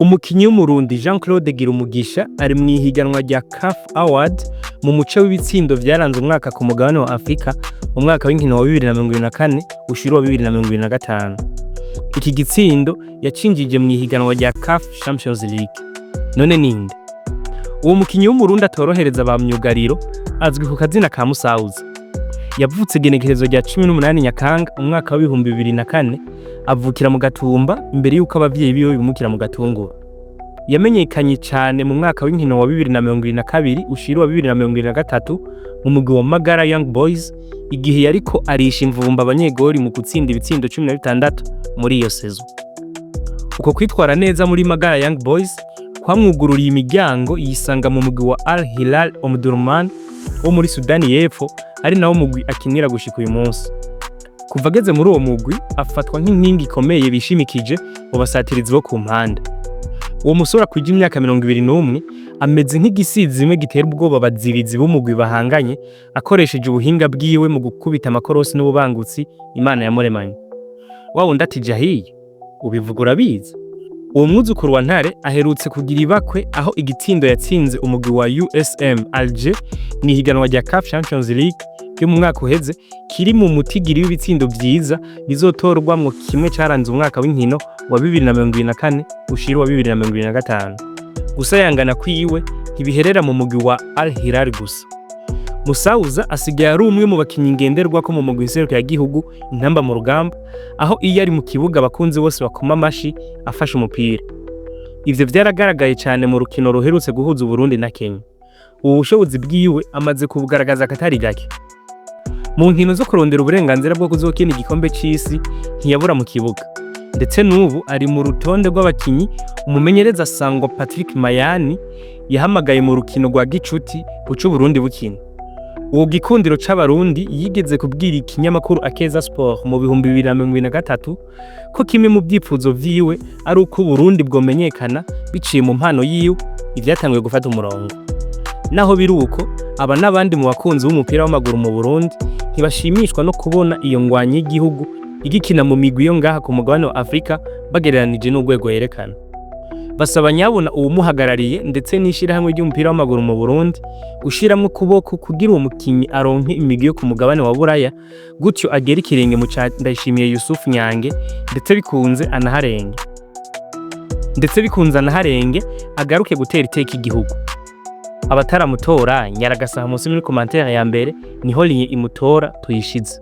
Umukinyi w'umurundi Jean Claude Girumugisha ari mw'ihiganwa rya CAF Award mu muce w'ibitsindo vyaranze umwaka ku mugabane wa Afrika mu mwaka w'inkino wa 2024 ushira wa 2025. Iki gitsindo yacinjije mw'ihiganwa rya CAF Champions League. None ninde? Uwo mukinyi w'umurundi atorohereza ba myugariro azwi ku kazina ka Msauza. Yavutse genekerezo rya 18 Nyakanga umwaka wa 2004 avukira mu Gatumba imbere yuko abavyeyi biwe bimukira mu Gatunguru. Yamenyekanye cyane mu mwaka w'inkino wa 2022 ushira wa 2023 mu mugwi wa Magara Young Boys igihe yariko arisha imvumba abanyegori mu gutsinda ibitsindo 16 muri iyo sezo. Uko kwitwara neza muri Magara Young Boys kwamwugururiye imiryango yisanga mu mugwi wa Al Hilal Omdurman wo muri Sudani y'Epfo ari nawo mugwi akinira gushika uyu munsi. Kuva ageze muri uwo mugwi afatwa nk'inkingi ikomeye bishimikije mu basatirizi bo ku mpande. Uwo musore kwije imyaka 21 ameze nk'igisizi zimwe gitera ubwoba bazirizi b'umugwi bahanganye akoresheje ubuhinga bwiwe mu gukubita amakorosi n'ububangutsi Imana yamuremanye. Wawundi ati jahiye ubivugura biza. Uwo mwuzukuru wa Ntare aherutse kugira ibakwe aho igitsindo yatsinze umugwi wa USM Alger mw'ihiganwa rya CAF Champions League yo mu mwaka uheze kiri mu mutigiri w'ibitsindo vyiza bizotorwamwo kimwe caranze umwaka w'inkino wa 2024 ushira wa 2025. Gusayangana kwiwe ntibiherera mu mugwi wa Al Hilal gusa. Msauza asigaye ari umwe mu bakinyi ngenderwako mu mugwi nseruka ya gihugu intamba mu rugamba aho iyo ari mu kibuga abakunzi bose bakoma amashi afashe umupira. Ivyo vyaragaragaye cyane mu rukino ruherutse guhuza Burundi na Kenya. Ubu bushobozi bwiwe amaze kubugaragaza katari gake. Mu nkino zo kurondera uburenganzira bwo kuzokina igikombe c'isi ntiyabura mu kibuga. Ndetse n'ubu ari mu rutonde rw'abakinyi umumenyereza Sangwa Patrick Mayani yahamagaye mu rukino rwa gicuti bucu Burundi bukina. Uwo gikundiro c'abarundi yigeze kubwira ikinyamakuru Akeza Sport mu 2023 ko kimwe mu byipfuzo vyiwe ari uko Burundi bwomenyekana biciye mu mpano yiwe ivyatangwe gufata umurongo. Naho biruko aba nabandi mu bakunzi b'umupira w'amaguru mu Burundi ntibashimishwa no kubona iyo ngwanyi y'igihugu igikina mu migwi yo ngaha ku mugabane wa Afrika bagereranije n'urwego yerekana. Basaba nyabona uwumuhagarariye ndetse n'ishirahamwe ry'umupira w'amaguru mu Burundi ushiramwe kuboko kugira uwo mukinyi aronke imigwi yo ku mugabane wa Buraya gutyo agera ikirenge mu Ndayishimiye Yusuf Nyange ndetse bikunze anaharenge agaruke gutera iteka igihugu. Abataramutora nyaragasaha munsi muri commentaire ya mbere niho linye imutora tuyishize.